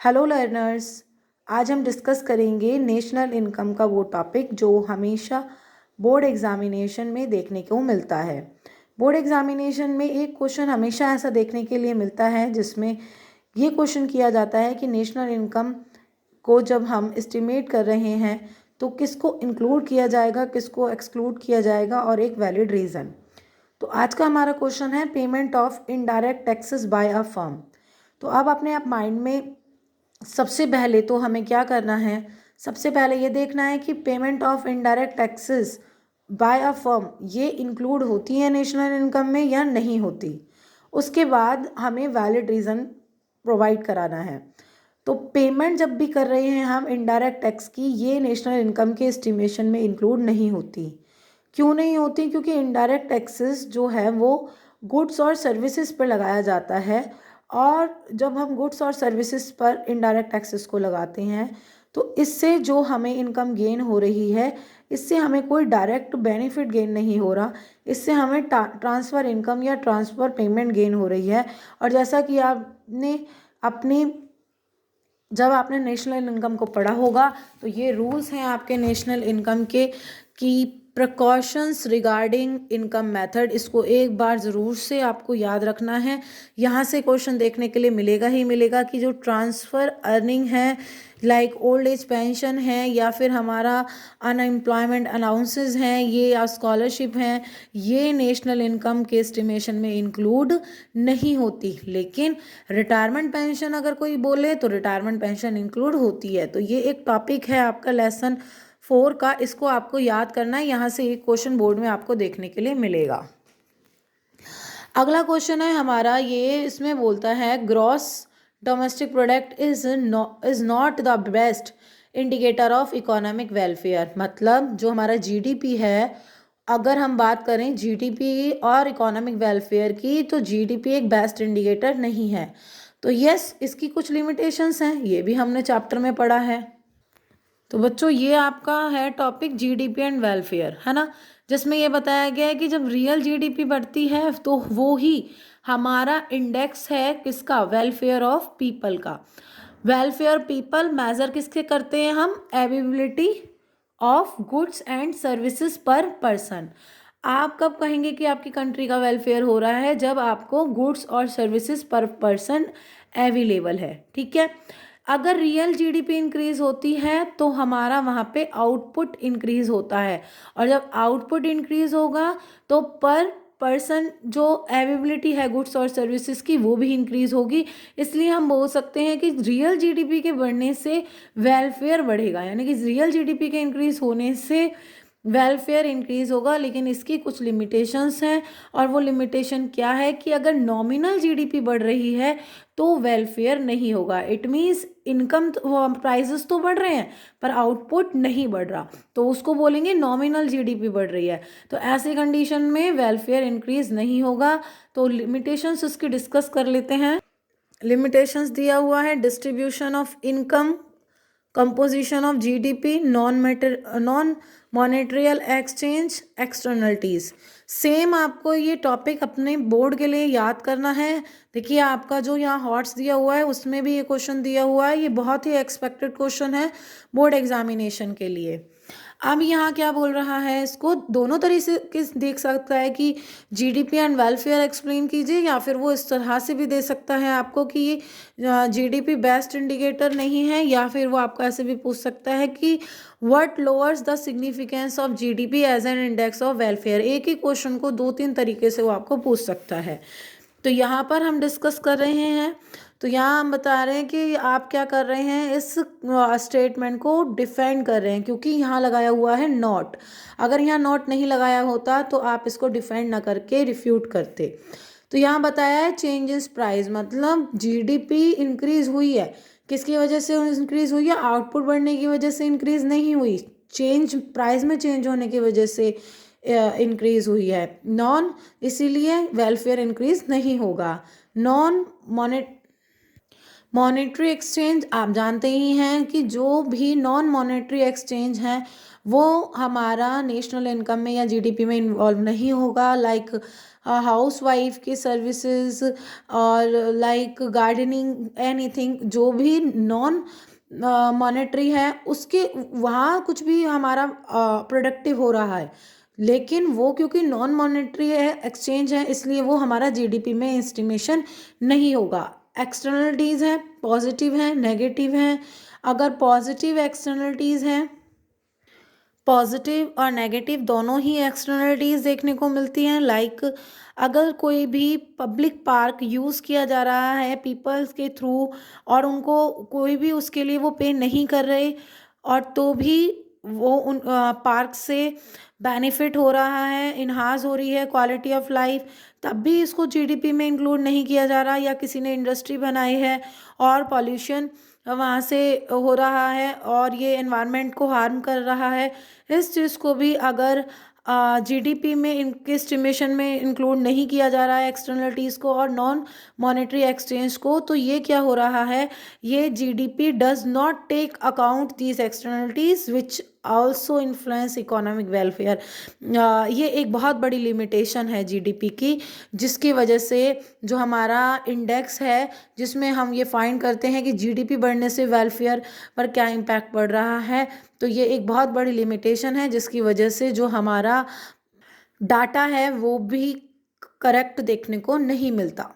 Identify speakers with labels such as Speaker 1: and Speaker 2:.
Speaker 1: Hello learners. आज हम discuss करेंगे नेशनल इनकम का वो टॉपिक जो हमेशा बोर्ड एग्जामिनेशन में देखने को मिलता है। बोर्ड एग्जामिनेशन में एक क्वेश्चन हमेशा ऐसा देखने के लिए मिलता है जिसमें ये क्वेश्चन किया जाता है कि नेशनल इनकम को जब हम एस्टिमेट कर रहे हैं तो किसको इंक्लूड किया जाएगा, किसको एक्सक्लूड किया जाएगा और एक वैलिड रीज़न। तो आज का हमारा क्वेश्चन है payment of indirect taxes by a firm. तो अब अपने आप माइंड में सबसे पहले तो हमें क्या करना है, सबसे पहले ये देखना है कि payment of indirect taxes by a firm ये इंक्लूड होती है नेशनल इनकम में या नहीं होती। उसके बाद हमें वैलिड रीज़न प्रोवाइड कराना है। तो पेमेंट जब भी कर रहे हैं हम इनडायरेक्ट टैक्स की, ये नेशनल इनकम के एस्टिमेशन में इंक्लूड नहीं होती। क्यों नहीं होती? क्योंकि इनडायरेक्ट टैक्सेस जो है वो गुड्स और सर्विसेज पर लगाया जाता है, और जब हम गुड्स और सर्विसेज पर इनडायरेक्ट टैक्सेस को लगाते हैं तो इससे जो हमें इनकम गेन हो रही है, इससे हमें कोई डायरेक्ट बेनिफिट गेन नहीं हो रहा, इससे हमें ट्रांसफ़र इनकम या ट्रांसफ़र पेमेंट गेन हो रही है। और जैसा कि आपने अपनी जब आपने नेशनल इनकम को पढ़ा होगा तो ये रूल्स हैं आपके नेशनल इनकम के कि प्रिकॉशंस रिगार्डिंग इनकम मेथड, इसको एक बार ज़रूर से आपको याद रखना है। यहाँ से क्वेश्चन देखने के लिए मिलेगा ही मिलेगा कि जो ट्रांसफ़र अर्निंग है, लाइक ओल्ड एज पेंशन है या फिर हमारा अनएम्प्लॉयमेंट अलाउंसेस हैं, ये या स्कॉलरशिप हैं, ये नेशनल इनकम के एस्टिमेशन में इंक्लूड नहीं होती। लेकिन रिटायरमेंट पेंशन अगर कोई बोले तो रिटायरमेंट पेंशन इंक्लूड होती है। तो ये एक टॉपिक है आपका लेसन 4 का, इसको आपको याद करना है। यहाँ से एक क्वेश्चन बोर्ड में आपको देखने के लिए मिलेगा। अगला क्वेश्चन है हमारा, ये इसमें बोलता है gross domestic product is not the best indicator of economic welfare. मतलब जो हमारा जीडीपी है, अगर हम बात करें जीडीपी और इकोनॉमिक वेलफेयर की, तो जीडीपी एक बेस्ट इंडिकेटर नहीं है। तो यस, इसकी कुछ लिमिटेशंस हैं, ये भी हमने चैप्टर में पढ़ा है। तो बच्चों ये आपका है टॉपिक जीडीपी एंड वेलफेयर, है ना, जिसमें ये बताया गया है कि जब रियल जीडीपी बढ़ती है तो वो ही हमारा इंडेक्स है किसका, वेलफेयर ऑफ पीपल का। वेलफेयर पीपल मेजर किसके करते हैं हम, availability of goods and services पर पर्सन। आप कब कहेंगे कि आपकी कंट्री का वेलफेयर हो रहा है, जब आपको गुड्स और सर्विसेज पर पर्सन अवेलेबल है। ठीक है, अगर रियल जीडीपी इंक्रीज होती है तो हमारा वहाँ पे आउटपुट इंक्रीज होता है, और जब आउटपुट इंक्रीज होगा तो पर पर्सन जो अवेलेबिलिटी है गुड्स और सर्विसेज की वो भी इंक्रीज होगी। इसलिए हम बोल सकते हैं कि रियल जीडीपी के बढ़ने से वेलफेयर बढ़ेगा, यानी कि रियल जीडीपी के इंक्रीज होने से वेलफेयर इंक्रीज होगा। लेकिन इसकी कुछ लिमिटेशंस हैं, और वो लिमिटेशन क्या है कि अगर नॉमिनल जीडीपी बढ़ रही है तो वेलफेयर नहीं होगा। इट मीन्स इनकम प्राइसेस तो बढ़ रहे हैं पर आउटपुट नहीं बढ़ रहा, तो उसको बोलेंगे नॉमिनल जीडीपी बढ़ रही है। तो ऐसी कंडीशन में वेलफेयर इंक्रीज नहीं होगा। तो लिमिटेशंस इसकी डिस्कस कर लेते हैं। लिमिटेशंस दिया हुआ है, distribution of income, composition of GDP, non monetarial exchange, externalities. Same आपको ये टॉपिक अपने बोर्ड के लिए याद करना है। देखिए आपका जो यहाँ हॉट्स दिया हुआ है उसमें भी ये क्वेश्चन दिया हुआ है, ये बहुत ही एक्सपेक्टेड क्वेश्चन है बोर्ड एग्जामिनेशन के लिए। अब यहाँ क्या बोल रहा है, इसको दोनों तरीके से किस देख सकता है कि जीडीपी एंड वेलफेयर एक्सप्लेन कीजिए, या फिर वो इस तरह से भी दे सकता है आपको कि ये जीडीपी बेस्ट इंडिकेटर नहीं है, या फिर वो आपको ऐसे भी पूछ सकता है कि what lowers the significance of GDP as an index of welfare. एक ही क्वेश्चन को 2-3 तरीके से वो आपको पूछ सकता है। तो यहाँ पर हम डिस्कस कर रहे हैं, तो यहाँ हम बता रहे हैं कि आप क्या कर रहे हैं, इस स्टेटमेंट को डिफेंड कर रहे हैं, क्योंकि यहाँ लगाया हुआ है नॉट। अगर यहाँ नॉट नहीं लगाया होता तो आप इसको डिफेंड ना करके रिफ्यूट करते। तो यहाँ बताया है चेंजेस प्राइस, मतलब जीडीपी इंक्रीज हुई है, किसकी वजह से इंक्रीज हुई है, आउटपुट बढ़ने की वजह से इंक्रीज नहीं हुई, चेंज प्राइस में चेंज होने की वजह से इंक्रीज हुई है। नॉन, इसीलिए वेलफेयर इंक्रीज नहीं होगा। नॉन मॉनेटरी एक्सचेंज, आप जानते ही हैं कि जो भी नॉन मॉनेटरी एक्सचेंज हैं वो हमारा नेशनल इनकम में या जीडीपी में इन्वॉल्व नहीं होगा। लाइक हाउस वाइफ की सर्विसेज और लाइक गार्डनिंग, एनीथिंग जो भी नॉन मॉनेटरी है उसके वहाँ कुछ भी हमारा प्रोडक्टिव हो रहा है, लेकिन वो क्योंकि नॉन मॉनेटरी है, एक्सचेंज है, इसलिए वो हमारा जीडीपी में एस्टिमेशन नहीं होगा। एक्सटर्नलिटीज़ हैं, पॉजिटिव हैं, नेगेटिव हैं। अगर पॉजिटिव एक्सटर्नलिटीज़ हैं, पॉजिटिव और नेगेटिव दोनों ही एक्सटर्नलिटीज़ देखने को मिलती हैं। लाइक अगर कोई भी पब्लिक पार्क यूज़ किया जा रहा है पीपल्स के थ्रू और उनको कोई भी उसके लिए वो पे नहीं कर रहे, और तो भी वो उन पार्क से बेनिफिट हो रहा है, इन्हांस हो रही है क्वालिटी ऑफ लाइफ, तब भी इसको जीडीपी में इंक्लूड नहीं किया जा रहा। या किसी ने इंडस्ट्री बनाई है और पॉल्यूशन वहाँ से हो रहा है और ये एनवायरनमेंट को हार्म कर रहा है, इस चीज़ को भी अगर जीडीपी में इनके एस्टिमेशन में इंक्लूड नहीं किया जा रहा है एक्सटर्नलिटीज़ को और नॉन मॉनेटरी एक्सचेंज को, तो ये क्या हो रहा है, ये GDP does not take account these externalities which also influence economic welfare. ये एक बहुत बड़ी लिमिटेशन है जीडीपी की, जिसकी वजह से जो हमारा इंडेक्स है जिसमें हम ये फाइंड करते हैं कि जीडीपी बढ़ने से वेलफेयर पर क्या इम्पैक्ट पड़ रहा है, तो ये एक बहुत बड़ी लिमिटेशन है जिसकी वजह से जो हमारा डाटा है वो भी करेक्ट देखने को नहीं मिलता।